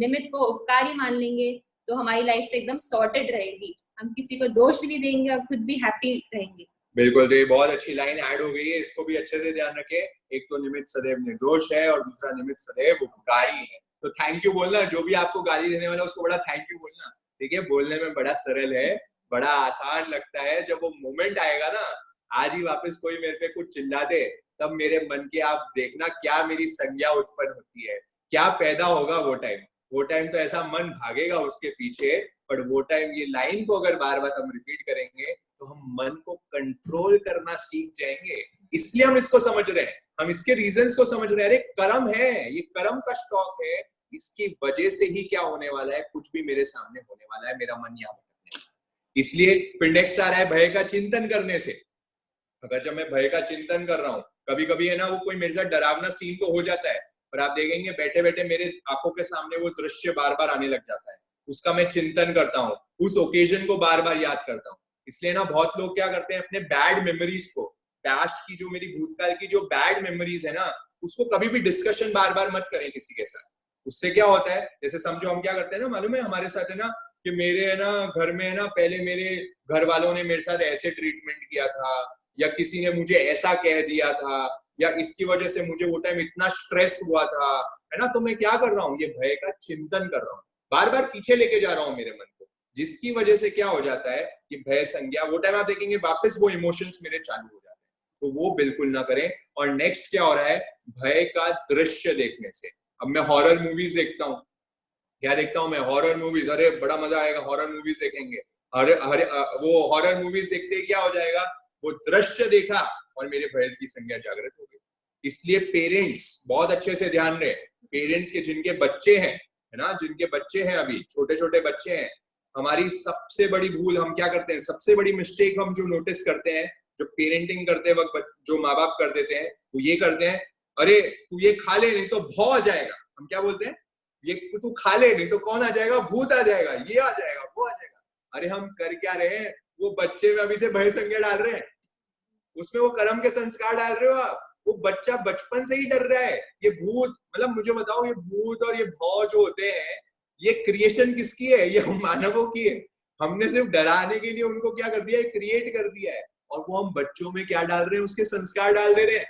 निमित्त को उपकार ही मान लेंगे तो हमारी लाइफ तो एकदम सॉर्टेड रहेगी, हम किसी को दोष भी नहीं देंगे और खुद भी हैप्पी रहेंगे। बिल्कुल, तो ये बहुत अच्छी लाइन ऐड हो गई है, इसको भी अच्छे से ध्यान रखें। एक तो निमित्त सदैव निर्दोष है और दूसरा निमित्त सदैव उपकारी है। तो थैंक यू बोलना, जो भी आपको गाली देने वाला उसको बड़ा थैंक यू बोलना। ठीक है, बोलने में बड़ा सरल है, बड़ा आसान लगता है। जब वो मोमेंट आएगा ना, आज ही वापस कोई मेरे पे कुछ चिल्ला दे, तब मेरे मन के आप देखना क्या मेरी संज्ञा उत्पन्न होती है, क्या पैदा होगा वो टाइम। वो टाइम तो ऐसा मन भागेगा उसके पीछे, पर वो टाइम ये लाइन को अगर बार बार हम रिपीट करेंगे तो हम मन को कंट्रोल करना सीख जाएंगे। इसलिए हम इसको समझ रहे हैं, हम इसके रीजंस को समझ रहे हैं। अरे कर्म है, ये कर्म का स्टॉक है, इसकी वजह से ही क्या होने वाला है, कुछ भी मेरे सामने होने वाला है, मेरा मन यहाँ भटकने वाला है। इसलिए फिर नेक्स्ट आ रहा है भय का चिंतन करने से। अगर जब मैं भय का चिंतन कर रहा हूँ, कभी कभी है ना, वो कोई मेरे साथ डरावना सीन तो हो जाता है, पर आप देखेंगे बैठे बैठे मेरे आंखों के सामने वो दृश्य बार बार आने लग जाता है, उसका मैं चिंतन करता हूँ, उस ओकेजन को बार बार याद करता हूँ। इसलिए ना बहुत लोग क्या करते हैं, अपने बैड मेमोरीज को, पास्ट की जो मेरी भूतकाल की जो बैड मेमोरीज है ना, उसको कभी भी डिस्कशन बार बार मत करें किसी के साथ। उससे क्या होता है, जैसे समझो हम क्या करते हैं ना, मालूम है हमारे साथ है ना, कि मेरे है ना घर में है ना, पहले मेरे घर वालों ने मेरे साथ ऐसे ट्रीटमेंट किया था, या किसी ने मुझे ऐसा कह दिया था, या इसकी वजह से मुझे वो टाइम इतना स्ट्रेस हुआ था, है ना। तो मैं क्या कर रहा हूँ, ये भय का चिंतन कर रहा हूँ, बार बार पीछे लेके जा रहा हूँ मेरे मन को, जिसकी वजह से क्या हो जाता है, कि भय संज्ञा, वो टाइम आप देखेंगे वापस वो इमोशंस मेरे चालू हो जाते हैं। तो वो बिल्कुल ना करें। और नेक्स्ट क्या हो रहा है, भय का दृश्य देखने से। अब मैं हॉरर मूवीज देखता हूँ, क्या देखता हूँ मैं, हॉरर मूवीज, अरे बड़ा मजा आएगा, हॉरर मूवीज देखेंगे। वो हॉरर मूवीज देखते ही क्या हो जाएगा, वो दृश्य देखा और मेरे भय की संज्ञा जागृत हो गई। इसलिए पेरेंट्स बहुत अच्छे से ध्यान रहे, पेरेंट्स के जिनके बच्चे हैं, है ना, जिनके बच्चे हैं, अभी छोटे छोटे बच्चे हैं, हमारी सबसे बड़ी भूल हम क्या करते हैं, सबसे बड़ी मिस्टेक हम जो नोटिस करते हैं, जो पेरेंटिंग करते वक्त जो माँ बाप कर देते हैं, वो ये करते हैं, अरे तू ये खा ले नहीं तो भौ आ जाएगा। हम क्या बोलते हैं, ये तू खा ले नहीं तो कौन आ जाएगा, भूत आ जाएगा, ये आ जाएगा, वो आ जाएगा। अरे हम कर क्या रहे हैं, वो बच्चे में अभी से भय संज्ञा डाल रहे हैं, उसमें वो कर्म के संस्कार डाल रहे हो आप। वो बच्चा बचपन से ही डर रहा है। ये भूत, मतलब मुझे बताओ, ये भूत और ये भौ जो होते हैं, ये क्रिएशन किसकी है, ये हम मानवों की है। हमने सिर्फ डराने के लिए उनको क्या कर दिया है, क्रिएट कर दिया है, और वो हम बच्चों में क्या डाल रहे हैं, उसके संस्कार डाल दे रहे हैं,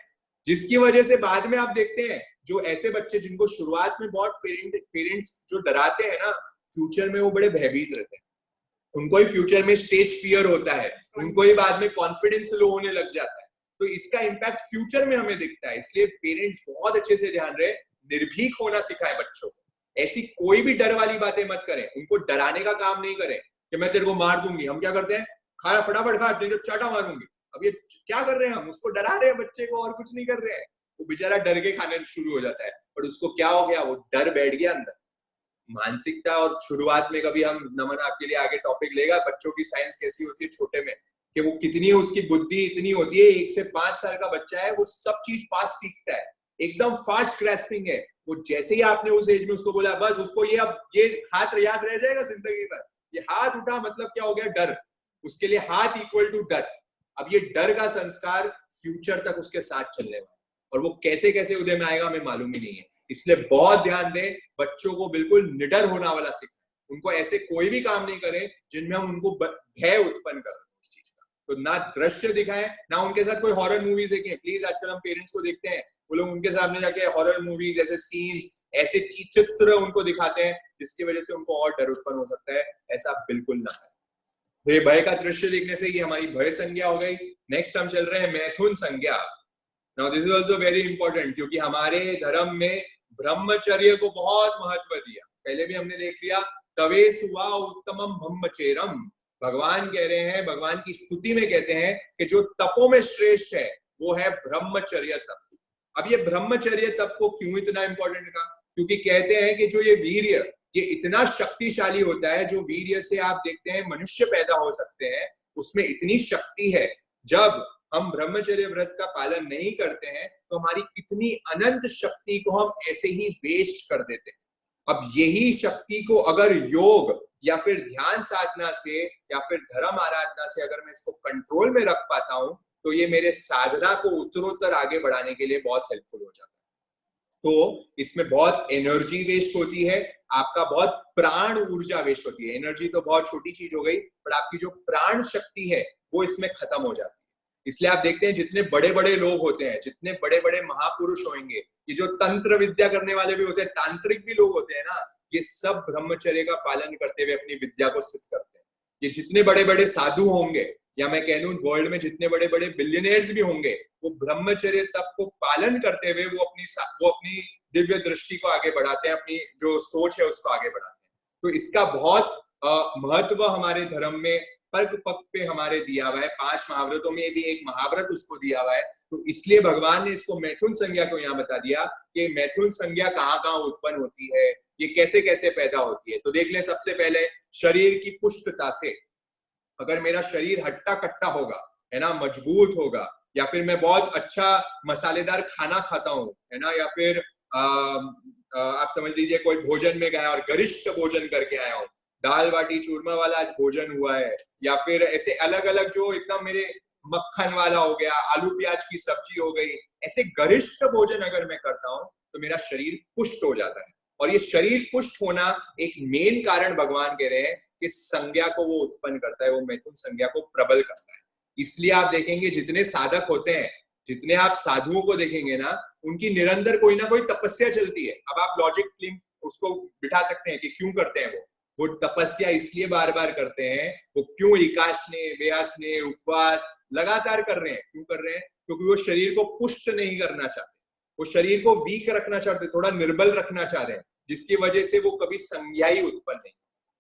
जिसकी वजह से बाद में आप देखते हैं जो ऐसे बच्चे जिनको शुरुआत में बहुत पेरेंट्स जो डराते हैं ना, फ्यूचर में वो बड़े भयभीत रहते हैं, उनको ही फ्यूचर में स्टेज फियर होता है, उनको ही बाद में कॉन्फिडेंस लो होने लग जाता है। तो इसका इम्पैक्ट फ्यूचर में हमें दिखता है। इसलिए पेरेंट्स बहुत अच्छे से ध्यान रहे, निर्भीक होना सिखाए बच्चों को, ऐसी कोई भी डर वाली बातें मत करें, उनको डराने का काम नहीं करें कि मैं तेरे को मार दूंगी। हम क्या करते हैं, खा फटाफट खा, नहीं तो चाटा मारूंगी। अब ये क्या कर रहे हैं, हम उसको डरा रहे हैं बच्चे को, और कुछ नहीं कर रहे हैं। वो बेचारा डर के खाने शुरू हो जाता है, पर उसको क्या हो गया, वो डर बैठ गया अंदर, मानसिकता। और शुरुआत में कभी हम, नमन आपके लिए आगे टॉपिक लेगा, बच्चों की साइंस कैसी होती है छोटे में, कि वो कितनी उसकी बुद्धि इतनी होती है, 1 से 5 साल का बच्चा है, वो सब चीज फास्ट सीखता है, एकदम फास्ट ग्रैस्पिंग है। वो जैसे ही आपने उस एज में उसको बोला, बस उसको ये, अब ये हाथ याद रह जाएगा जिंदगी भर, ये हाथ उठा मतलब क्या हो गया, डर, उसके लिए हाथ इक्वल टू डर। अब ये डर का संस्कार फ्यूचर तक उसके साथ चलने वाला, और वो कैसे कैसे उदय में आएगा हमें मालूम ही नहीं है। इसलिए बहुत ध्यान दें, बच्चों को बिल्कुल निडर होना वाला सीखें, उनको ऐसे कोई भी काम नहीं करें जिनमें हम उनको भय उत्पन्न कर रहे हैं उस चीज का। तो ना दृश्य दिखाएं, ना उनके साथ कोई हॉरर मूवीज देखें। प्लीज, आजकल हम पेरेंट्स को देखते हैं, वो लोग उनके सामने जाके हॉरर मूवीज, ऐसे सीन्स, ऐसे चित्र उनको दिखाते हैं, जिसकी वजह से उनको और डर उत्पन्न हो सकता है। ऐसा बिल्कुल ना है। तो ये भय का दृश्य देखने से ये हमारी भय संज्ञा हो गई। नेक्स्ट हम चल रहे हैं मैथुन संज्ञा। Now this is also very important, क्योंकि हमारे धर्म में ब्रह्मचर्य को बहुत महत्व दिया। पहले भी हमने देख लिया, तवे सुवा उत्तमम ब्रह्मचर्यम। भगवान कह रहे हैं, भगवान की स्तुति में कहते हैं कि जो तपों में श्रेष्ठ है वो है ब्रह्मचर्य तप। अब ये ब्रह्मचर्य तप को क्यों इतना इंपॉर्टेंट कहा, क्योंकि कहते हैं कि जो ये वीर्य, ये इतना शक्तिशाली होता है, जो वीर्य से आप देखते हैं मनुष्य पैदा हो सकते हैं, उसमें इतनी शक्ति है। जब हम ब्रह्मचर्य व्रत का पालन नहीं करते हैं तो हमारी कितनी अनंत शक्ति को हम ऐसे ही वेस्ट कर देते हैं। अब यही शक्ति को अगर योग या फिर ध्यान साधना से या फिर धर्म आराधना से अगर मैं इसको कंट्रोल में रख पाता हूं, तो ये मेरे साधना को उत्तरोत्तर आगे बढ़ाने के लिए बहुत हेल्पफुल हो जाता है। तो इसमें बहुत एनर्जी वेस्ट होती है, आपका बहुत प्राण ऊर्जा वेस्ट होती है। एनर्जी तो बहुत छोटी चीज हो गई, पर आपकी जो प्राण शक्ति है वो इसमें खत्म हो जाती है। इसलिए आप देखते हैं जितने बड़े बड़े लोग होते हैं, जितने बड़े बड़े महापुरुष होंगे, ये जो तंत्र विद्या करने वाले भी होते हैं, तांत्रिक भी लोग होते हैं ना, ये सब ब्रह्मचर्य का पालन करते हुए अपनी विद्या को सिद्ध करते हैं। ये जितने बड़े बड़े साधु होंगे, या मैं कह दूं वर्ल्ड में जितने बड़े बड़े बिलियनियर्स भी होंगे, वो ब्रह्मचर्य तप को पालन करते हुए वो अपनी दिव्य दृष्टि को आगे बढ़ाते हैं, अपनी जो सोच है उसको आगे बढ़ाते हैं। तो इसका बहुत महत्व हमारे धर्म में पग पग पे हमारे दिया हुआ है। 5 महाव्रतों में भी एक महाव्रत उसको दिया हुआ है। तो इसलिए भगवान ने इसको मैथुन संज्ञा को यहाँ बता दिया कि मैथुन संज्ञा कहाँ कहाँ उत्पन्न होती है, ये कैसे कैसे पैदा होती है। तो देख ले, सबसे पहले शरीर की पुष्टता से। अगर मेरा शरीर हट्टा कट्टा होगा, है ना, मजबूत होगा, या फिर मैं बहुत अच्छा मसालेदार खाना खाता हूँ, है ना, या फिर आप समझ लीजिए कोई भोजन में गया और गरिष्ठ भोजन करके आया हूँ, दाल बाटी चूरमा वाला आज भोजन हुआ है, या फिर ऐसे अलग अलग जो एकदम मेरे मक्खन वाला हो गया, आलू प्याज की सब्जी हो गई, ऐसे गरिष्ठ भोजन अगर मैं करता हूँ तो मेरा शरीर पुष्ट हो जाता है। और ये शरीर पुष्ट होना एक मेन कारण भगवान कह रहे हैं कि संज्ञा को वो उत्पन्न करता है, वो मैथुन संज्ञा को प्रबल करता है। इसलिए आप देखेंगे जितने साधक होते हैं, जितने आप साधुओं को देखेंगे ना, उनकी निरंतर कोई ना कोई तपस्या चलती है। अब आप लॉजिक उसको बिठा सकते हैं कि क्यों करते हैं वो तपस्या इसलिए बार बार करते हैं, वो क्यों एकाशने व्यासने उपवास लगातार कर रहे हैं, क्यों कर रहे हैं? क्योंकि वो शरीर को पुष्ट नहीं करना चाहते, वो शरीर को वीक रखना चाहते, थोड़ा निर्बल रखना चाह रहे हैं, जिसकी वजह से वो कभी संज्ञा ही उत्पन्न नहीं।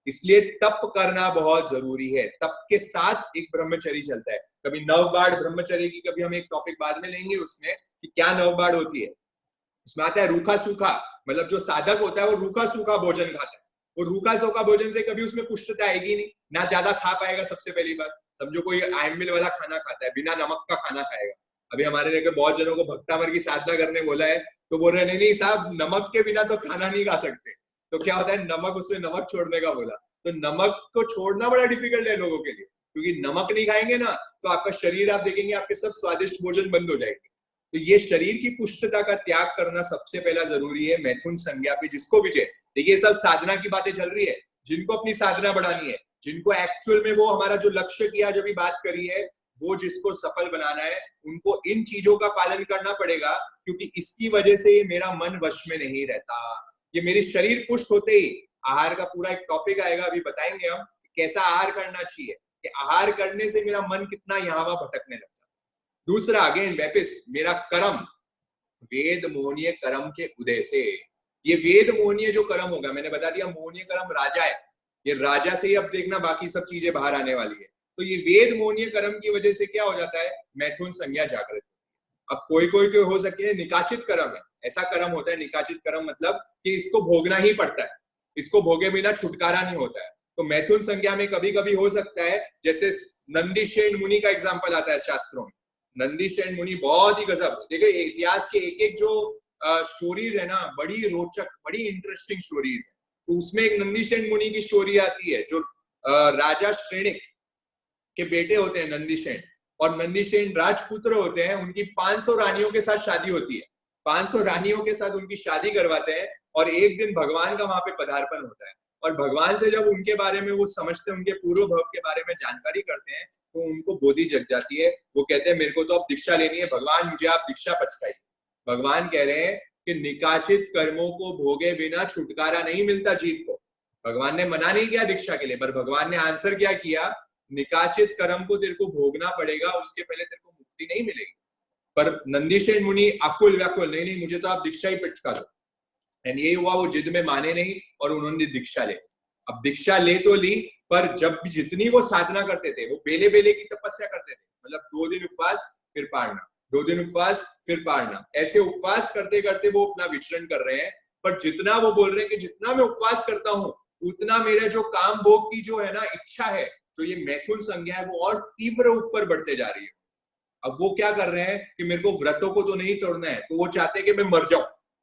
इसलिए तप करना बहुत जरूरी है। तप के साथ एक ब्रह्मचर्य चलता है। कभी नवबाढ़ ब्रह्मचर्य की कभी हम एक टॉपिक बाद में लेंगे उसमें कि क्या नवबाढ़ होती है। उसमें आता है रूखा सूखा, मतलब जो साधक होता है वो रूखा सूखा भोजन खाता है। वो रूखा सूखा भोजन से कभी उसमें पुष्टता आएगी नहीं, ना ज्यादा खा पाएगा। सबसे पहली बात, समझो कोई आयमिल वाला खाना खाता है, बिना नमक का खाना खाएगा। अभी हमारे लेके बहुत जनों को भक्तामर की साधना करने बोला है, तो बोल रहे नहीं साहब, नमक के बिना तो खाना नहीं खा सकते। तो क्या होता है, नमक, उसमें नमक छोड़ने का बोला, तो नमक को छोड़ना बड़ा डिफिकल्ट है लोगों के लिए, क्योंकि नमक नहीं खाएंगे ना तो आपका शरीर, आप देखेंगे आपके सब स्वादिष्ट भोजन बंद हो जाएंगे। तो ये शरीर की पुष्टता का त्याग करना सबसे पहला जरूरी है मैथुन संज्ञा पे। जिसको भी देखिए, सब साधना की बातें चल रही है, जिनको अपनी साधना बढ़ानी है, जिनको एक्चुअल में वो हमारा जो लक्ष्य की आज अभी बात करी है, वो जिसको सफल बनाना है, उनको इन चीजों का पालन करना पड़ेगा। क्योंकि इसकी वजह से मेरा मन वश में नहीं रहता। ये मेरी शरीर पुष्ट होते ही आहार का पूरा एक टॉपिक आएगा, अभी बताएंगे हम कैसा आहार करना चाहिए, कि आहार करने से मेरा मन कितना यहाँ वहां भटकने लगता। दूसरा, अगेन वापिस, मेरा कर्म, वेद मोहनीय कर्म के उदय से। ये वेद मोहनीय जो कर्म होगा, मैंने बता दिया मोहनीय कर्म राजा है, ये राजा से ही अब देखना बाकी सब चीजें बाहर आने वाली है। तो ये वेद मोहनीय कर्म की वजह से क्या हो जाता है, मैथुन संज्ञा जागृत। अब कोई कोई हो सकते हैं निकाचित कर्म है, ऐसा कर्म होता है निकाचित कर्म, मतलब कि इसको भोगना ही पड़ता है, इसको भोगे बिना छुटकारा नहीं होता है। तो मैथुन संज्ञा में कभी कभी हो सकता है, जैसे नंदीशेन मुनि का एग्जाम्पल आता है शास्त्रों में। नंदीशेन मुनि बहुत ही गजब, देखो इतिहास के एक एक जो स्टोरीज है ना, बड़ी रोचक, बड़ी इंटरेस्टिंग स्टोरीज है। तो उसमें एक नंदीशेन मुनि की स्टोरी आती है, जो राजा श्रेणिक के बेटे होते हैं नंदीशेन, और नंदीशेन राजपुत्र होते हैं। उनकी 500 रानियों के साथ शादी होती है, 500 रानियों के साथ उनकी शादी करवाते हैं, और एक दिन भगवान का वहां पे पदार्पण होता है। और भगवान से जब उनके बारे में वो समझते हैं, उनके पूर्व भव के बारे में जानकारी करते हैं, तो उनको बोधि जग जाती है। वो कहते हैं मेरे को तो अब दीक्षा लेनी है, भगवान मुझे आप दीक्षा पचकाइए। भगवान कह रहे हैं कि निकाचित कर्मों को भोगे बिना छुटकारा नहीं मिलता जीव को। भगवान ने मना नहीं किया दीक्षा के लिए, पर भगवान ने आंसर क्या किया, निकाचित कर्म को तेरे को भोगना पड़ेगा, उसके पहले तेरे को मुक्ति नहीं मिलेगी। पर नंदीशेन मुनि अकुल व्याकुल, नहीं नहीं मुझे तो आप दीक्षा ही पचका दो। एंड ये हुआ, वो जिद में माने नहीं और उन्होंने दीक्षा ले। अब दीक्षा ले तो ली, पर जब भी जितनी वो साधना करते थे, वो बेले बेले की तपस्या करते थे, मतलब 2 दिन उपवास फिर पारना, 2 दिन उपवास फिर पारना, ऐसे उपवास करते करते वो अपना विचरण कर रहे हैं। पर जितना वो बोल रहे हैं कि जितना मैं उपवास करता हूँ, उतना मेरे जो काम भोग की जो है ना इच्छा है, जो ये मैथुन संज्ञा है, वो और तीव्र ऊपर बढ़ते जा रही है। अब वो क्या कर रहे हैं कि मेरे को व्रतों को तो नहीं तोड़ना है, तो वो चाहते हैं कि मैं मर जाऊं।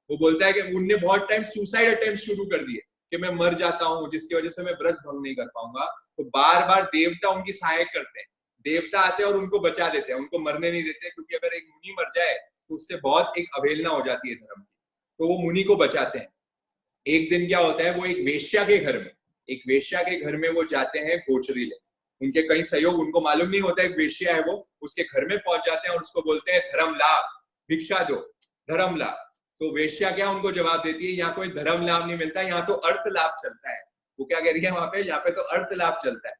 वो बोलता है कि उनने बहुत टाइम सुसाइड अटेम्प्ट शुरू कर दिए कि मैं मर जाता हूं, जिसकी वजह से मैं व्रत भंग नहीं कर पाऊंगा। तो बार बार देवता उनकी सहायक करते हैं, देवता आते हैं और उनको बचा देते हैं, उनको मरने नहीं देते, क्योंकि अगर एक मुनि मर जाए तो उससे बहुत एक अवहेलना हो जाती है धर्म की। तो वो मुनि को बचाते हैं। एक दिन क्या होता है, वो एक वेश्या के घर में वो जाते हैं गोचरी ले। उनके कई सहयोग, उनको मालूम नहीं होता एक वेश्या है वो, उसके घर में पहुंच जाते हैं और उसको बोलते हैं धर्म लाभ, भिक्षा दो, धर्म लाभ। तो वेश्या क्या उनको जवाब देती है, यहाँ कोई धर्म लाभ नहीं मिलता, यहाँ तो अर्थ लाभ चलता है। वो क्या कह रही है वहां पे, यहाँ पे तो अर्थ लाभ चलता है।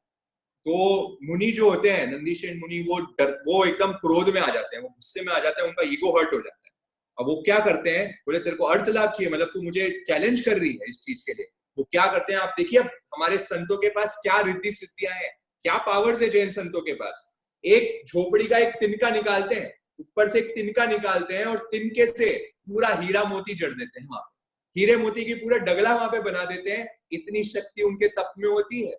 तो मुनि जो होते हैं, नंदीसेन मुनि, वो एकदम क्रोध में आ जाते हैं, वो गुस्से में आ जाते हैं, उनका ईगो हर्ट हो जाता है। अब वो क्या करते हैं, बोले तेरे को अर्थ लाभ चाहिए, मतलब तू मुझे चैलेंज कर रही है इस चीज के लिए। वो क्या करते हैं, आप देखिए अब हमारे संतों के पास क्या रिद्धि सिद्धियां हैं, क्या पावर्स है जैन संतों के पास। एक झोपड़ी का एक तिनका निकालते हैं, ऊपर से एक तिनका निकालते हैं और तिनके से पूरा हीरा मोती जड़ देते हैं वहां, हीरे मोती की पूरा डगला वहां पे बना देते हैं। इतनी शक्ति उनके तप में होती है।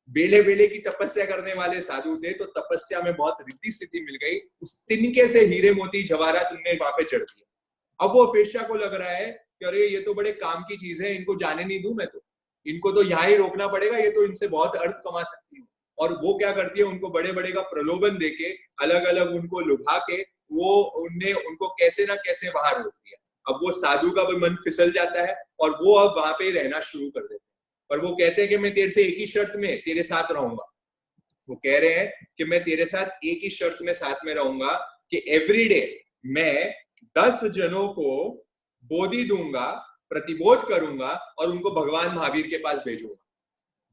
बेले बेले की तपस्या करने वाले साधु थे, तो तपस्या में बहुत रिद्धि सिद्धि मिल गई, उस तिनके से हीरे मोती जवाहरात उनने वहां पे जड़ दिया। अब वो वेश्या को लग रहा है कि अरे ये तो बड़े काम की चीज है, इनको जाने नहीं दूं मैं, तो इनको तो यहाँ ही रोकना पड़ेगा, ये तो इनसे बहुत अर्थ कमा सकती हूँ। और वो क्या करती है, उनको बड़े बड़े का प्रलोभन देके, अलग अलग उनको लुभा के, वो उनको कैसे ना कैसे वहां रोक दिया। अब वो साधु का भी मन फिसल जाता है और वो अब वहां पे रहना शुरू कर देते हैं। पर वो कहते हैं कि मैं तेरे से एक ही शर्त में तेरे साथ रहूंगा। वो कह रहे हैं कि मैं तेरे साथ एक ही शर्त में साथ में रहूंगा कि एवरीडे मैं 10 जनों को बोधि दूंगा, प्रतिबोध करूंगा और उनको भगवान महावीर के पास भेजूंगा।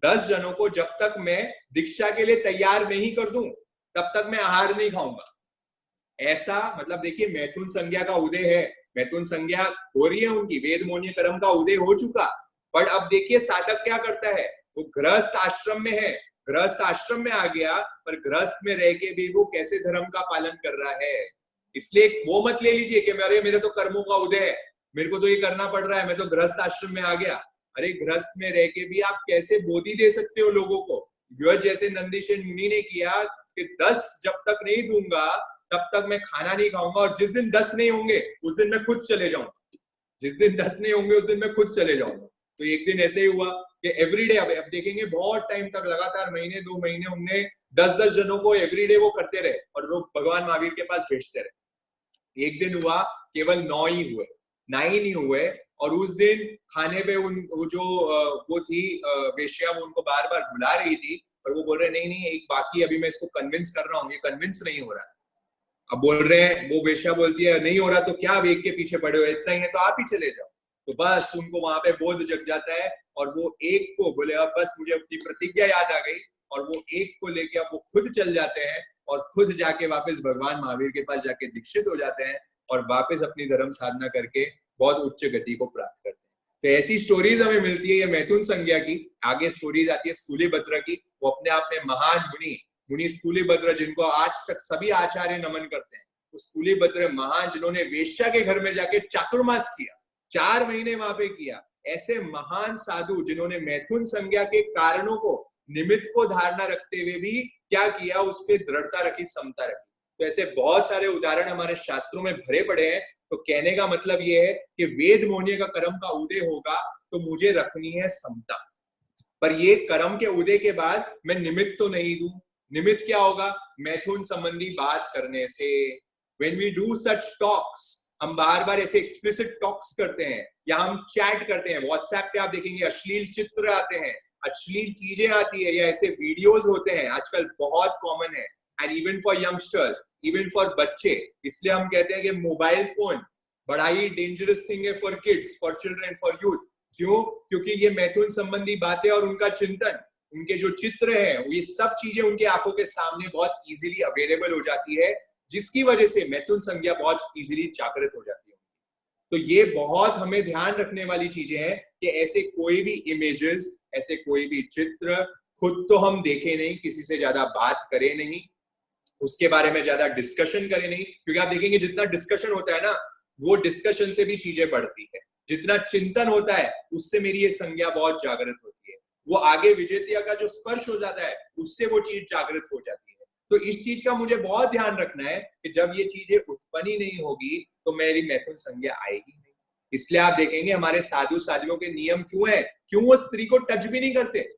10 जनों को जब तक मैं दीक्षा के लिए तैयार नहीं कर दूं, तब तक मैं आहार नहीं खाऊंगा। ऐसा मतलब देखिए, मैथुन संज्ञा का उदय है, मैथुन संज्ञा हो रही है उनकी, वेद मोन्य कर्म का उदय हो चुका। पर अब देखिए साधक क्या करता है, वो गृहस्थ आश्रम में है, गृहस्थ आश्रम में आ गया, पर गृहस्थ में रह के भी वो कैसे धर्म का पालन कर रहा है। इसलिए वो मत ले लीजिए कि मेरे तो कर्मों का उदय है, मेरे को तो ये करना पड़ रहा है, मैं तो गृहस्थ आश्रम में आ गया। अरे गृहस्थ में रह के भी आप कैसे बोधि दे सकते हो लोगों को। जैसे नंदीसेन मुनि ने किया कि 10 जब तक नहीं दूंगा तब तक मैं खाना नहीं खाऊंगा, और जिस दिन 10 नहीं होंगे उस दिन मैं खुद चले जाऊंगा, जिस दिन 10 नहीं होंगे उस दिन मैं खुद चले जाऊंगा। तो एक दिन ऐसे ही हुआ कि एवरीडे, अब देखेंगे बहुत टाइम तक लगातार महीने 2 महीने उनने 10-10 जनों को एवरीडे वो करते रहे और वो भगवान महावीर के पास भेजते रहे। एक दिन हुआ केवल 9 ही हुए, 9 ही हुए, और उस दिन खाने पे वो जो वो थी वेश्या, वो उनको बार बार बुला रही थी, पर वो बोल रहे नहीं नहीं एक बाकी, अभी मैं इसको कन्विंस कर रहा हूँ, ये कन्विंस नहीं हो रहा। अब बोल रहे हैं, वो वेश्या बोलती है नहीं हो रहा तो क्या, अब एक के पीछे पड़े हो, इतना ही है तो आप ही चले जाओ। तो बस उनको वहां पे बोध जग जाता है और वो एक को बोले अब बस मुझे अपनी प्रतिज्ञा याद आ गई, और वो एक को लेके अब वो खुद चल जाते हैं और खुद जाके वापस भगवान महावीर के पास जाके दीक्षित हो जाते हैं और वापस अपनी धर्म साधना करके बहुत उच्च गति को प्राप्त करते हैं। तो ऐसी स्टोरीज हमें मिलती है ये मैथुन संज्ञा की। आगे स्टोरीज आती है स्थूलीभद्र की, वो अपने आप में महान मुनि स्थूलीभद्र, जिनको आज तक सभी आचार्य नमन करते हैं। तो स्थूलीभद्र महान, जिन्होंने वेश्या के घर में जाके चातुर्मास किया, 4 महीने वहां पे किया। ऐसे महान साधु जिन्होंने मैथुन संज्ञा के कारणों को, निमित्त को धारणा रखते हुए भी क्या किया, उस पर दृढ़ता रखी, समता रखी। तो ऐसे बहुत सारे उदाहरण हमारे शास्त्रों में भरे पड़े हैं। तो कहने का मतलब ये है कि वेद मोन्य का कर्म का उदय होगा तो मुझे रखनी है समता, पर ये कर्म के उदय के बाद मैं निमित्त तो नहीं दूं। निमित्त क्या होगा, मैथुन संबंधी बात करने से। When we do such talks, हम बार बार ऐसे एक्सप्लिसिट टॉक्स करते हैं या हम चैट करते हैं, व्हाट्सएप पे आप देखेंगे अश्लील चित्र आते हैं, अश्लील चीजें आती है, या ऐसे वीडियोस होते हैं, आजकल बहुत कॉमन है। And even for youngsters, even for बच्चे, इसलिए हम कहते हैं कि मोबाइल फोन बड़ा ही डेंजरस थिंग है for kids, for children, for youth. क्यों? क्योंकि ये मैथुन संबंधी बातें और उनका चिंतन, उनके जो चित्र है, ये सब चीजें उनके आंखों के सामने बहुत इजीली अवेलेबल हो जाती है, जिसकी वजह से मैथुन संज्ञा बहुत इजीली जागृत हो जाती है। तो ये बहुत हमें ध्यान रखने वाली चीजें हैं कि ऐसे कोई भी इमेजेस, ऐसे कोई भी चित्र खुद तो हम देखें नहीं, किसी से ज्यादा बात करें नहीं, उसके बारे में ज्यादा डिस्कशन करें नहीं, क्योंकि आप देखेंगे जितना डिस्कशन होता है ना, वो डिस्कशन से भी चीजें बढ़ती है। जितना चिंतन होता है उससे मेरी ये संज्ञा बहुत जागृत होती है। वो आगे विजेतिया का जो स्पर्श हो जाता है उससे वो चीज जागृत हो जाती है। तो इस चीज का मुझे बहुत ध्यान रखना है कि जब ये चीजें उत्पन्न ही नहीं होगी तो मेरी मैथुन संज्ञा आएगी नहीं। इसलिए आप देखेंगे हमारे साधु साधियों के नियम क्यों है, क्यों वो स्त्री को टच भी नहीं करते।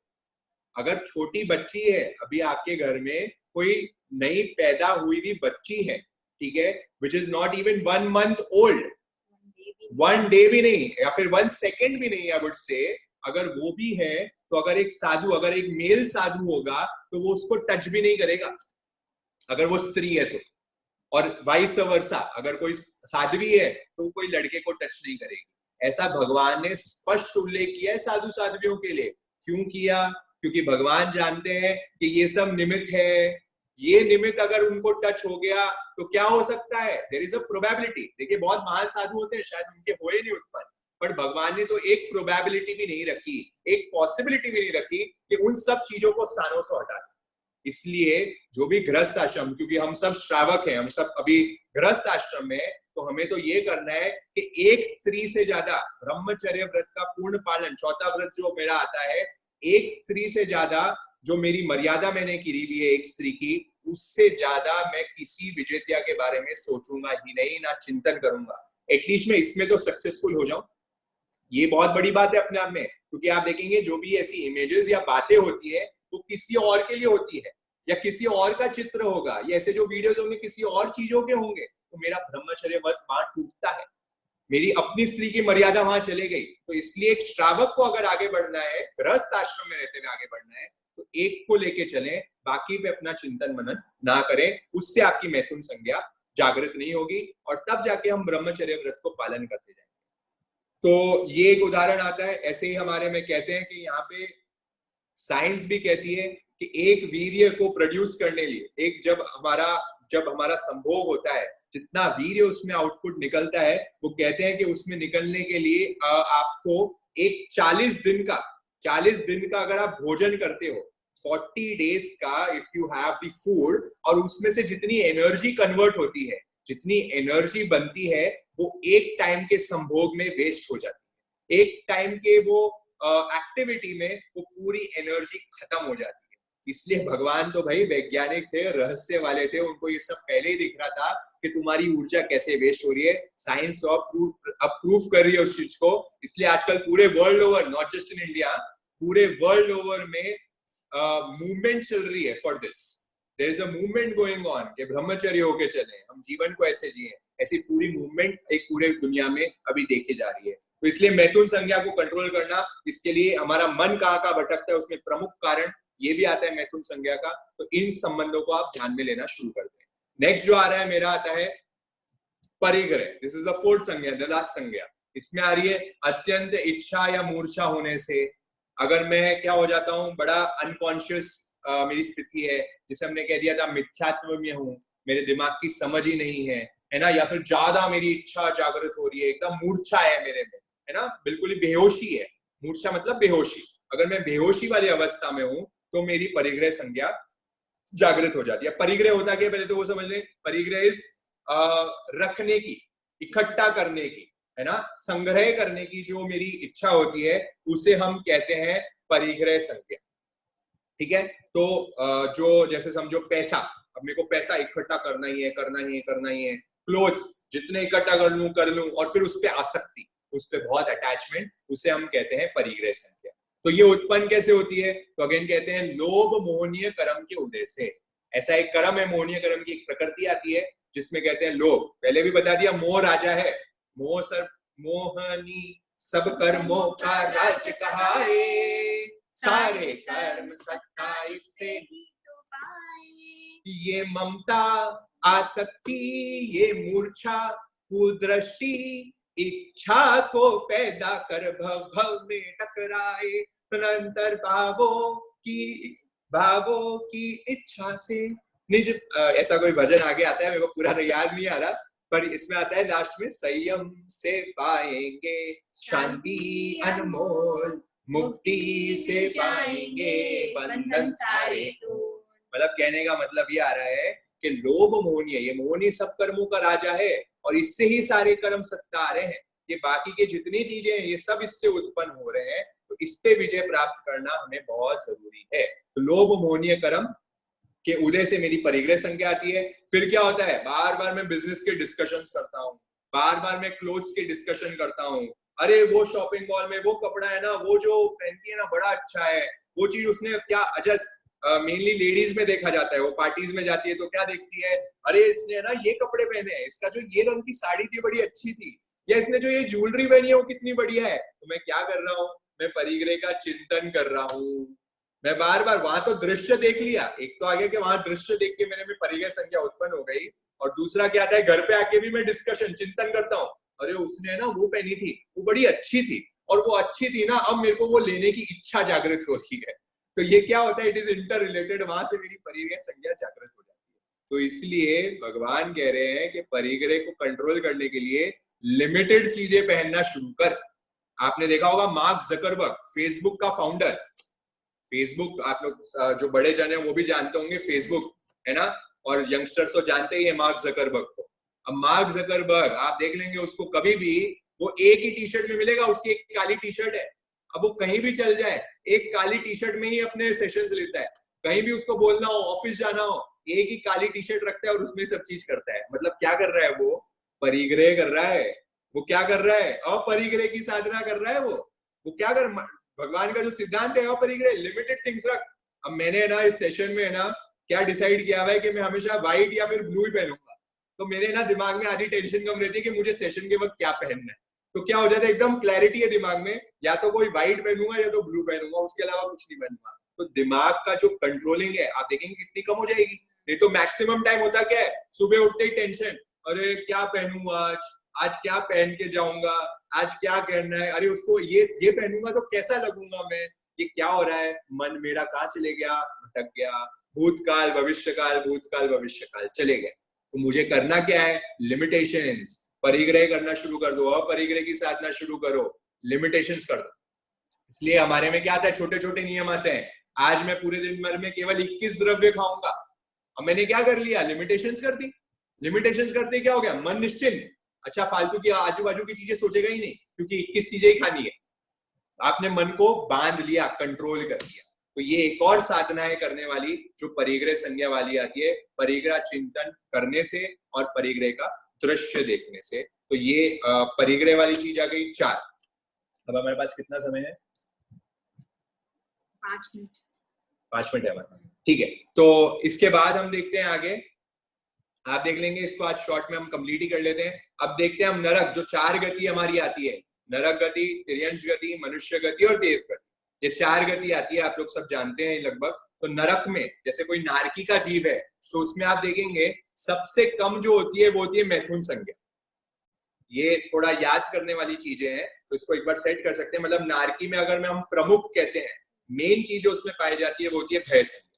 अगर छोटी बच्ची है, अभी आपके घर में कोई नई पैदा हुई भी बच्ची है, ठीक है, which is not even 1 month old, 1 day भी नहीं, या फिर 1 सेकेंड भी नहीं, आई वुड से। अगर वो भी है तो अगर एक साधु, अगर एक मेल साधु होगा तो वो उसको टच भी नहीं करेगा अगर वो स्त्री है तो, और वाइस वर्सा, अगर कोई साध्वी है तो कोई लड़के को टच नहीं करेगी। ऐसा भगवान ने स्पष्ट उल्लेख किया है साधु साध्वियों के लिए। क्यों किया? क्योंकि भगवान जानते हैं कि ये सब निमित्त है, ये निमित्त अगर उनको टच हो गया तो क्या हो सकता है, देयर इज अ प्रोबेबिलिटी। देखिए बहुत महान साधु होते हैं, शायद उनके हुए नहीं उत्पन्न, पर भगवान ने तो एक प्रोबेबिलिटी भी नहीं रखी, एक पॉसिबिलिटी भी नहीं रखी कि उन सब चीजों को स्थानों से हटा दें। इसलिए जो भी गृहस्थ आश्रम, क्योंकि हम सब श्रावक हैं, हम सब अभी गृहस्थ आश्रम में, तो हमें तो ये करना है कि एक स्त्री से ज्यादा ब्रह्मचर्य व्रत का पूर्ण पालन, चौथा व्रत जो मेरा आता है, एक स्त्री से ज्यादा जो मेरी मर्यादा मैंने की हुई है एक स्त्री की, उससे ज्यादा मैं किसी विजेत्या के बारे में सोचूंगा ही नहीं, ना चिंतन करूंगा। एटलीस्ट मैं इसमें तो सक्सेसफुल हो जाऊं। ये बहुत बड़ी बात है अपने आप में, क्योंकि आप देखेंगे जो भी ऐसी इमेजेस या बातें होती है वो किसी और के लिए होती है, या किसी और का चित्र होगा, या ऐसे जो वीडियोस होंगे किसी और चीजों के होंगे, तो मेरा ब्रह्मचर्य व्रत वहां टूटता है, मेरी अपनी स्त्री की मर्यादा वहां चले गई। तो इसलिए एक श्रावक को अगर आगे बढ़ना है, गृहस्थ आश्रम में रहते हुए आगे बढ़ना है, तो एक को लेके चलें, बाकी पे अपना चिंतन मनन ना करें। उससे आपकी मैथुन संज्ञा जागृत नहीं होगी, और तब जाके हम ब्रह्मचर्य व्रत को पालन करते जाएंगे। तो ये एक उदाहरण आता है। ऐसे ही हमारे में कहते हैं कि यहाँ पे साइंस भी कहती है कि एक वीर्य को प्रोड्यूस करने लिए, एक जब हमारा संभोग होता है, जितना वीर्य उसमें आउटपुट निकलता है, वो कहते हैं कि उसमें निकलने के लिए आपको एक 40 दिन का अगर आप भोजन करते हो, 40 डेज का, if you have the food, और उसमें से जितनी एनर्जी कन्वर्ट होती है, जितनी एनर्जी बनती है, वो एक टाइम के संभोग में वेस्ट हो जाती है। एक टाइम के वो एक्टिविटी में वो पूरी एनर्जी खत्म हो जाती है। इसलिए भगवान तो भाई वैज्ञानिक थे, रहस्य वाले थे, उनको ये सब पहले ही दिख रहा था कि तुम्हारी ऊर्जा कैसे वेस्ट हो रही है। साइंस अब प्रूफ कर रही है उस चीज को। इसलिए आजकल पूरे world over, not just in India, पूरे वर्ल्ड ओवर में मूवमेंट चल रही है for this. There is a movement going on कि ब्रह्मचर्य होके चले, हम जीवन को ऐसे जिए। ऐसी पूरी मूवमेंट एक पूरे दुनिया में अभी देखी जा रही है। तो इसलिए मैथुन संज्ञा को कंट्रोल करना, इसके लिए हमारा मन कहाँ भटकता है, उसमें प्रमुख कारण ये भी आता है मैथुन संज्ञा का। तो इन संबंधों को आप ध्यान में लेना शुरू कर दें। नेक्स्ट जो आ रहा है मेरा आता है परिग्रह। दिस इज द 4th संज्ञा, द लास्ट संज्ञा। इसमें आ रही है अत्यंत इच्छा या मूर्छा होने से। अगर मैं क्या हो जाता हूँ, बड़ा अनकॉन्शियस मेरी स्थिति है, जिसे हमने कह दिया था मिथ्यात्व में हूँ, मेरे दिमाग की समझ ही नहीं है ना, या फिर ज्यादा मेरी इच्छा जागृत हो रही है, एकदम मूर्छा है मेरे में, है ना, बिल्कुल ही बेहोशी है। मूर्छा मतलब बेहोशी। अगर मैं बेहोशी वाली अवस्था में हूं तो मेरी परिग्रह संज्ञा जागृत हो जाती है। परिग्रह होता क्या, पहले तो वो समझ लें। परिग्रह इज रखने की, इकट्ठा करने की, है ना, संग्रह करने की जो मेरी इच्छा होती है, उसे हम कहते हैं परिग्रह संज्ञा। ठीक है। तो जो जैसे समझो पैसा, अब मेरे को पैसा इकट्ठा करना ही है। क्लोथ्स जितने इकट्ठा कर लूं, और फिर उस पर आसक्ति, उस पर बहुत अटैचमेंट, उसे हम कहते हैं परिग्रह संज्ञा। तो ये उत्पन्न कैसे होती है? तो अगेन कहते हैं लोभ मोहनीय कर्म के उदय से। ऐसा एक कर्म है, मोहनीय कर्म की एक प्रकृति आती है जिसमें कहते हैं लोभ। पहले भी बता दिया, मोह राजा है, मोह सर मोहनी सब कर्मों का राज कहाए, सारे कर्म सत्ता इससे ही तो पाए। ये ममता, आसक्ति, ये मूर्छा, कुदृष्टि, इच्छा को पैदा कर भव भव में टकराए, तदंतर भावों की इच्छा से निज। ऐसा कोई भजन आगे आता है, मेरे को पूरा तो याद नहीं आ रहा, पर इसमें आता है लास्ट में, संयम से पाएंगे शांति अनमोल, मुक्ति से पाएंगे बंधन सारे दूर। मतलब कहने का मतलब ये आ रहा है कि लोभ मोहनी है, ये मोहनी सब कर्मों का राजा है, और इससे ही सारे कर्म सत्ता आ रहे हैं। ये बाकी के जितनी चीजें हैं ये सब इससे उत्पन्न हो रहे हैं। तो इस पे विजय प्राप्त करना हमें बहुत जरूरी है। तो लोभ मोहनीय कर्म के उदय से मेरी परिग्रह संज्ञा आती है। फिर क्या होता है, बार बार मैं बिजनेस के डिस्कशंस करता हूँ, बार बार मैं क्लोथ्स के डिस्कशन करता हूँ। अरे वो शॉपिंग मॉल में वो कपड़ा है ना, वो जो पहनती है ना बड़ा अच्छा है, वो चीज उसने क्या, जस्ट मेनली लेडीज में देखा जाता है, वो पार्टीज में जाती है तो क्या देखती है, अरे इसने ना ये कपड़े पहने हैं, इसका जो ये रंग की साड़ी थी बड़ी अच्छी थी, या इसने जो ये ज्वेलरी पहनी है वो कितनी बढ़िया है। तो मैं क्या कर रहा हूँ, मैं परिग्रह का चिंतन कर रहा हूँ। मैं बार बार वहां तो दृश्य देख लिया, एक तो आ गया कि वहां दृश्य देख के मेरे में परिग्रह संज्ञा उत्पन्न हो गई, और दूसरा क्या आता है, घर पे आके भी मैं डिस्कशन चिंतन करता हूँ, अरे उसने ना वो पहनी थी, वो बड़ी अच्छी थी, और वो अच्छी थी ना, अब मेरे को वो लेने की इच्छा जागृत हो रही है। तो ये क्या होता है, इट इज इंटर रिलेटेड, वहां से मेरी परिग्रह संज्ञा जागृत हो जाती है। तो इसलिए भगवान कह रहे हैं कि परिग्रह को कंट्रोल करने के लिए लिमिटेड चीजें पहनना शुरू कर। आपने देखा होगा मार्क जकरबर्ग, फेसबुक का फाउंडर, फेसबुक आप लोग जो बड़े जन है वो भी जानते होंगे, फेसबुक है ना, और यंगस्टर्स तो जानते ही है मार्क जकरबर्ग को। अब मार्क जकरबर्ग आप देख लेंगे उसको कभी भी, वो एक ही टी शर्ट में मिलेगा, उसकी एक काली टी शर्ट है। अब वो कहीं भी चल जाए एक काली टी शर्ट में ही अपने सेशंस लेता है, कहीं भी उसको बोलना हो, ऑफिस जाना हो, एक ही काली टी शर्ट रखता है और उसमें सब चीज करता है। मतलब क्या कर रहा है वो, परिग्रह कर रहा है। वो क्या कर रहा है, अपरिग्रह की साधना कर रहा है। वो क्या कर, भगवान का जो सिद्धांत है अपरिग्रह, लिमिटेड थिंग्स रख। अब मैंने ना इस सेशन में ना क्या डिसाइड किया हुआ है कि मैं हमेशा व्हाइट या फिर ब्लू ही पहनूंगा। तो मेरे ना दिमाग में आधी टेंशन कम रहती है कि मुझे सेशन के वक्त क्या पहनना है। तो क्या हो जाता है, एकदम क्लैरिटी है दिमाग में, या तो कोई व्हाइट पहनूंगा या तो ब्लू पहनूंगा, उसके अलावा कुछ नहीं पहनूंगा। तो दिमाग का जो कंट्रोलिंग है आप देखेंगे कितनी कम हो जाएगी। नहीं तो मैक्सिमम टाइम होता क्या है, सुबह उठते ही टेंशन, अरे क्या पहनूं आज क्या पहन के जाऊंगा, आज क्या करना है, अरे उसको ये पहनूंगा तो कैसा लगूंगा मैं, ये क्या हो रहा है, मन मेरा कहाँ चले गया, भटक गया, भूतकाल भविष्यकाल चले गए। तो मुझे करना क्या है, लिमिटेशंस, परिग्रह करना शुरू कर दो, अपरिग्रह की साधना शुरू करो, लिमिटेशंस कर दो। इसलिए हमारे में क्या आता है, छोटे छोटे नियम आते हैं। आज मैं पूरे दिन भर में केवल 21 द्रव्य खाऊंगा। अब मैंने क्या कर लिया, लिमिटेशंस कर दी। लिमिटेशंस करते क्या हो गया, मन निश्चिंत, अच्छा फालतू की आजू बाजू की चीजें सोचेगा ही नहीं, क्योंकि 21 चीजें ही खानी है। आपने मन को बांध लिया, कंट्रोल कर लिया। तो ये एक और साधना है करने वाली जो परिग्रह संज्ञा वाली आती है, परिग्रह चिंतन करने से और परिग्रह का दृश्य देखने से। तो ये परिग्रह वाली चीज आ गई 4। अब हमारे पास कितना समय है, 5 मिनट। 5 मिनट है हमारे पास, ठीक है। तो इसके बाद हम देखते हैं आगे, आप देख लेंगे इसको, आज शॉर्ट में हम कंप्लीट ही कर लेते हैं। अब देखते हैं हम नरक, जो 4 गति हमारी आती है, नरक गति, तिर्यंश गति, मनुष्य गति और देव गति, ये 4 गति आती है, आप लोग सब जानते हैं लगभग। तो नरक में जैसे कोई नारकी का जीव है, तो उसमें आप देखेंगे सबसे कम जो होती है वो होती है मैथुन संज्ञा। ये थोड़ा याद करने वाली चीजें हैं, तो इसको एक बार सेट कर सकते हैं। मतलब नारकी में अगर हम प्रमुख कहते हैं, मेन चीज जो उसमें पाई जाती है वो होती है भय संज्ञा।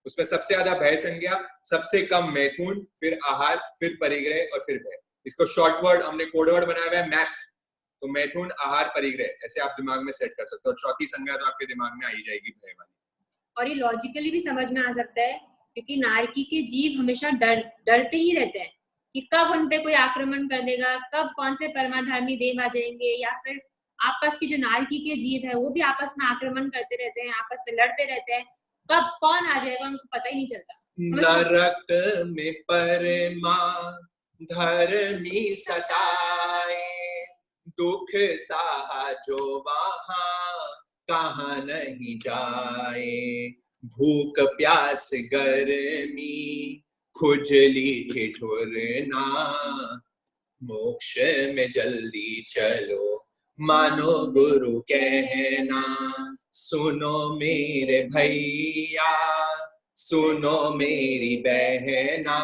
उसमें सबसे ज्यादा भय संज्ञा, सबसे कम मैथुन, फिर आहार, फिर परिग्रह और फिर भय। इसको शॉर्ट वर्ड हमने कोड वर्ड बनाया हुआ है मैथ। तो मैथुन, आहार, परिग्रह, ऐसे आप दिमाग में सेट कर सकते हो। और चौथी संज्ञा तो आपके दिमाग में आ ही जाएगी, भय वाली। और ये लॉजिकली भी समझ में आ सकता है, क्योंकि नारकी के जीव हमेशा डरते ही रहते हैं कि कब उन पे कोई आक्रमण कर देगा, कब कौन से परमाधर्मी देव आ जाएंगे, या फिर आपस की जो नारकी के जीव है वो भी आपस में आक्रमण करते रहते हैं, आपस में लड़ते रहते हैं, कब कौन आ जाएगा उनको पता ही नहीं चलता। नरक में परमा धर्मी सताए, दुख साहा जो वहां कहाँ नहीं जाए, भूख प्यास गर्मी खुजली ठिठुरना, मोक्ष में जल्दी चलो मानो गुरु कहना, सुनो मेरे भैया सुनो मेरी बहना,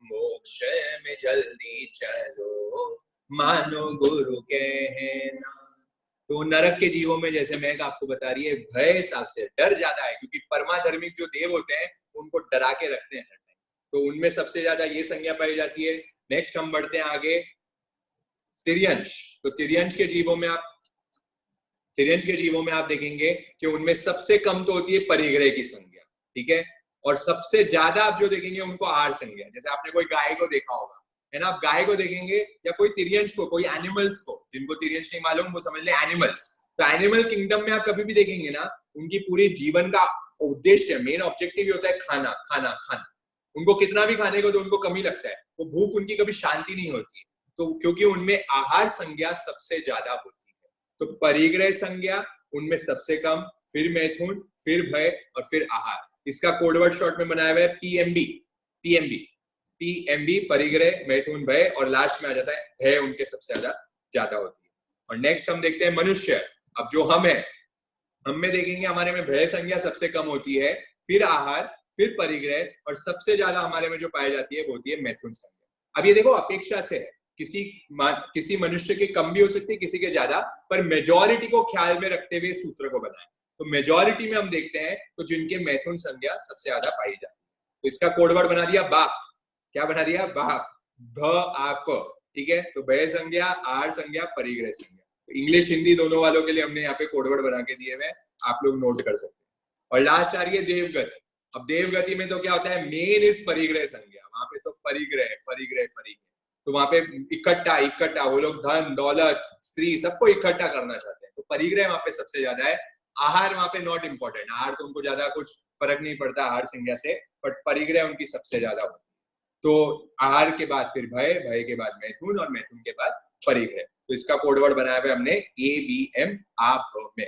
मोक्ष में जल्दी चलो मानो गुरु कहना। तो नरक के जीवों में जैसे मैं आपको बता रही है, भय हिसाब से डर ज्यादा है, क्योंकि परमाधर्मिक जो देव होते हैं उनको डरा के रखते हैं हर टाइम। तो उनमें सबसे ज्यादा ये संज्ञा पाई जाती है। नेक्स्ट हम बढ़ते हैं आगे, तिर्यंश। तो तिर्यंश के जीवों में आप देखेंगे कि उनमें सबसे कम तो होती है परिग्रह की संज्ञा, ठीक है, और सबसे ज्यादा आप जो देखेंगे उनको आहार संज्ञा। जैसे आपने कोई गाय को देखा होगा, है ना, आप गाय को देखेंगे या कोई तिर्यंश को, कोई एनिमल्स को, जिनको तिर्यंश नहीं मालूम वो समझ ले एनिमल्स। तो एनिमल किंगडम में आप कभी भी देखेंगे ना, उनकी पूरी जीवन का उद्देश्य, मेन ऑब्जेक्टिव ये होता है खाना खाना खाना। उनको कितना भी खाने को तो उनको कमी लगता है, वो भूख उनकी कभी शांति नहीं होती। तो क्योंकि उनमें आहार संज्ञा सबसे ज्यादा होती है। तो परिग्रह संज्ञा उनमें सबसे कम, फिर मैथुन, फिर भय और फिर आहार। इसका कोडवर्ड शॉर्ट में बनाया हुआ है पीएमबी। TMB परिग्रह, मैथुन, भय, और लास्ट में आ जाता है भय उनके सबसे ज्यादा होती है। और नेक्स्ट हम देखते हैं मनुष्य। अब जो हम है, हम में देखेंगे हमारे में भय संज्ञा सबसे कम होती है, फिर आहार, फिर परिग्रह, और सबसे ज्यादा हमारे में जो पाई जाती है वो होती है मैथुन संज्ञा। अब ये देखो अपेक्षा से है, किसी मनुष्य के कम भी हो सकती है, किसी के ज्यादा, पर मेजॉरिटी को ख्याल में रखते हुए सूत्र को बनाए। तो मेजॉरिटी में हम देखते हैं तो जिनके मैथुन संज्ञा सबसे ज्यादा पाई जाती है। तो इसका कोडवर्ड बना दिया बाप। क्या बना दिया? बाप, भ आप, ठीक है। तो भय संज्ञा, आहार संज्ञा, परिग्रह संज्ञा। तो इंग्लिश हिंदी दोनों वालों के लिए हमने यहाँ पे कोडवर्ड बना के दिए हुए, आप लोग नोट कर सकते हैं। और लास्ट आ रही है देवगति। अब देवगति में तो क्या होता है, मेन इज परिग्रह संज्ञा। वहां पे तो परिग्रह परिग्रह परिग्रह, तो वहां पे इकट्ठा वो लोग धन दौलत स्त्री सबको इकट्ठा करना चाहते हैं, तो परिग्रह वहां पे सबसे ज्यादा है। आहार वहां पे नॉट इंपॉर्टेंट, आहार तो उनको ज्यादा कुछ फर्क नहीं पड़ता आहार संज्ञा से, बट परिग्रह उनकी सबसे ज्यादा होती है। तो आहार के बाद फिर भय, भय के बाद मैथुन, और मैथुन के बाद परिग्रह। तो इसका कोडवर्ड बनाया हुआ हमने ABM, आप में।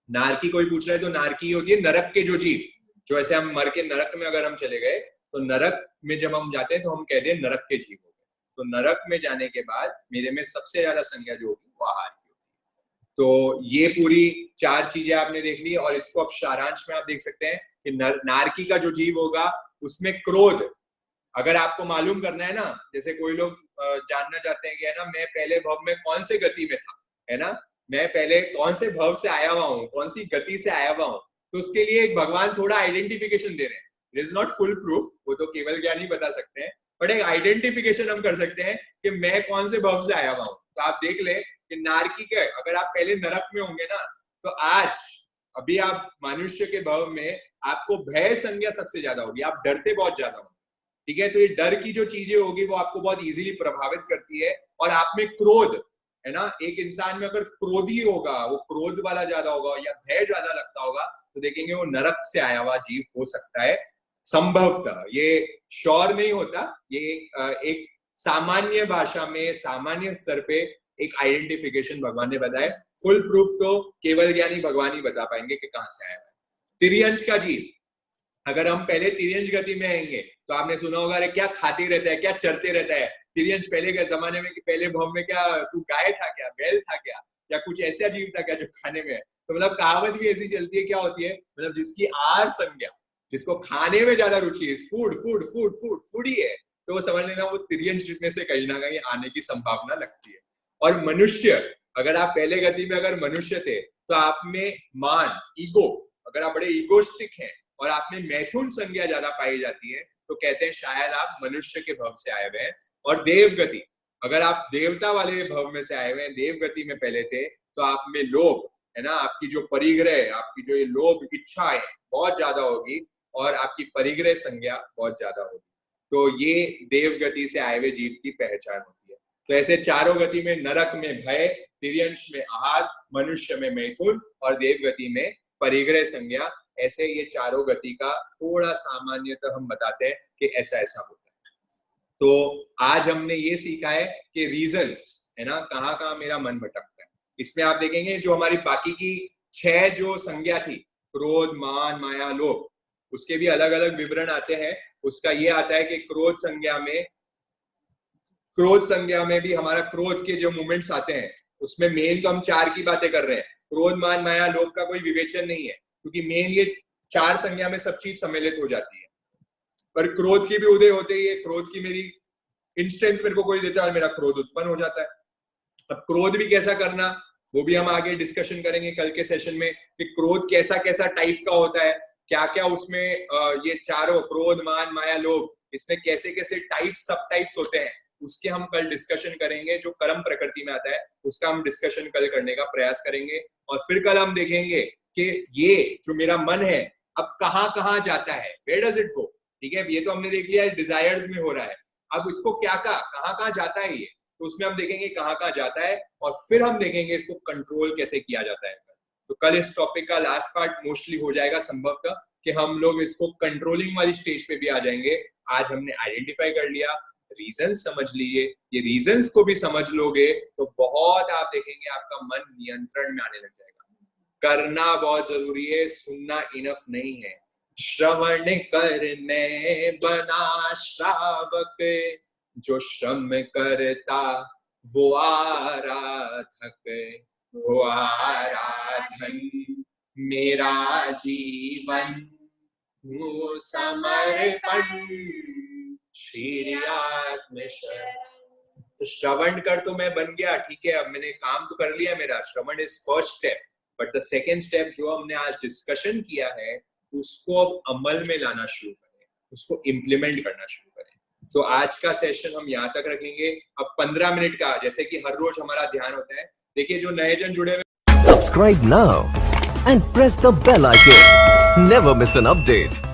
नारकी कोई पूछ रहा है, तो नारकी होती है नरक के जो जीव, जो ऐसे हम मर के नरक में अगर हम चले गए, तो नरक में जब हम जाते हैं तो हम कहते हैं नरक के जीव हो गए। तो नरक में जाने के बाद मेरे में सबसे ज्यादा संज्ञा जो होगी वो आहार की होती है। तो ये पूरी 4 चीजें आपने देख ली, और इसको अब सारांश में आप देख सकते हैं कि नारकी का जो जीव होगा उसमें क्रोध, अगर आपको मालूम करना है ना, जैसे कोई लोग जानना चाहते हैं कि है ना मैं पहले भव में कौन से गति में था, है ना, मैं पहले कौन से भव से आया हुआ हूँ, कौन सी गति से आया हुआ हूँ, तो उसके लिए भगवान थोड़ा आइडेंटिफिकेशन दे रहे हैं। It is not full proof, वो तो केवल ज्ञानी बता सकते हैं, बट एक आइडेंटिफिकेशन हम कर सकते हैं कि मैं कौन से भव से आया हुआ हूँ। तो आप देख ले कि नारकी के अगर आप पहले नरक में होंगे ना, तो आज अभी आप मनुष्य के भव में आपको भय संज्ञा सबसे ज्यादा होगी, आप डरते बहुत ज्यादा होंगे, ठीक है। तो ये डर की जो चीजें होगी वो आपको बहुत इजीली प्रभावित करती है। और आप में क्रोध, है ना, एक इंसान में अगर क्रोधी होगा, वो क्रोध वाला ज्यादा होगा या भय ज्यादा लगता होगा, तो देखेंगे वो नरक से आया हुआ जीव हो सकता है संभवतः। ये श्योर नहीं होता, ये एक सामान्य भाषा में सामान्य स्तर पे एक आइडेंटिफिकेशन भगवान ने बताया। फुल प्रूफ तो केवल ज्ञानी भगवान ही बता पाएंगे कि कहां से आया है। तिर्यंश का जीव, अगर हम पहले तिर्यंश गति में आएंगे तो आपने सुना होगा, अरे क्या खाते रहता है, क्या चरते रहता है तिर्यंश। पहले के जमाने में, पहले भव में क्या तू गाय था क्या, बैल था क्या, या कुछ ऐसा जीव था क्या जो खाने में है। तो मतलब कहावत भी ऐसी चलती है, क्या होती है, मतलब जिसकी आहार संज्ञा, जिसको खाने में ज्यादा रुचि है, food food food food foodie है, तो वो समझ लेना वो तिर्यंश में से कहीं ना कहीं आने की संभावना लगती है। और मनुष्य, अगर आप पहले गति में अगर मनुष्य थे तो आप में मान, ईगो, अगर आप बड़े ईगोस्टिक हैं और आप में मैथुन संज्ञा ज्यादा पाई जाती है, तो कहते हैं शायद आप मनुष्य के भव से आए हुए हैं। और देवगति, अगर आप देवता वाले भव में से आए हुए हैं, देवगति में पहले थे, तो आप में लोभ, है ना, आपकी जो परिग्रह, आपकी जो ये लोभ इच्छा है बहुत ज्यादा होगी, और आपकी परिग्रह संज्ञा बहुत ज्यादा होगी। तो ये देवगति से आए हुए जीव की पहचान होती है। तो ऐसे चारों गति में, नरक में भय, तिर्यंश में आहार, मनुष्य में मैथुन, और देवगति में परिग्रह संज्ञा, ऐसे ये चारों गति का थोड़ा सामान्यतः हम बताते हैं कि ऐसा ऐसा होता है। तो आज हमने ये सीखा है कि रीजंस, है ना, कहाँ कहाँ मेरा मन भटकता है। इसमें आप देखेंगे जो हमारी बाकी की 6 जो संज्ञा थी, क्रोध, मान, माया, लोभ, उसके भी अलग अलग विवरण आते हैं। उसका ये आता है कि क्रोध संज्ञा में भी हमारा क्रोध के जो मूवमेंट्स आते हैं, उसमें मेन तो हम 4 की बातें कर रहे हैं, क्रोध, मान, माया, लोभ का कोई विवेचन नहीं है, क्योंकि मेन ये 4 संज्ञा में सब चीज सम्मिलित हो जाती है। पर क्रोध की भी उदय होते ही है, क्रोध की मेरी इंस्टेंस मेरे को कोई देता है और मेरा क्रोध उत्पन्न हो जाता है। अब क्रोध भी कैसा करना, वो भी हम आगे डिस्कशन करेंगे कल के सेशन में, कि क्रोध कैसा कैसा टाइप का होता है, क्या क्या उसमें ये चारों क्रोध, मान, माया, लोभ, इसमें कैसे कैसे टाइप्स, सब टाइप्स होते हैं, उसके हम कल डिस्कशन करेंगे। जो कर्म प्रकृति में आता है उसका हम डिस्कशन कल करने का प्रयास करेंगे। और फिर कल हम देखेंगे कि ये जो मेरा मन है अब कहाँ कहाँ जाता है, वेयर डज इट गो, ठीक है। ये तो हमने देख लिया डिजायर्स में हो रहा है, अब इसको क्या कहाँ कहाँ जाता है ये, तो उसमें हम देखेंगे कहाँ कहाँ जाता है, और फिर हम देखेंगे इसको कंट्रोल कैसे किया जाता है। तो कल इस टॉपिक का लास्ट पार्ट मोस्टली हो जाएगा संभवतः, कि हम लोग इसको कंट्रोलिंग वाली स्टेज पे भी आ जाएंगे। आज हमने आइडेंटिफाई कर लिया, रीजंस समझ लिए, ये रीजंस को भी समझ लोगे तो बहुत आप देखेंगे आपका मन नियंत्रण में आने लग जाएगा। करना बहुत जरूरी है, सुनना इनफ नहीं है। श्रवण करने बना श्रावक, जो श्रम करता वो आराधक, वो आराधन मेरा जीवन, वो समर्पण श्री आत्म शरण। तो श्रवण कर तो मैं बन गया, ठीक है, अब मैंने काम तो कर लिया मेरा, Shravan is first step, but the second step जो हमने आज डिस्कशन किया है उसको अब अमल में लाना शुरू करें, उसको इम्प्लीमेंट करना शुरू करें। तो आज का सेशन हम यहाँ तक रखेंगे। अब 15 मिनट का, जैसे कि हर रोज हमारा ध्यान होता है, देखिए जो नए जन जुड़े हुए, subscribe now and press the bell icon, never miss an update.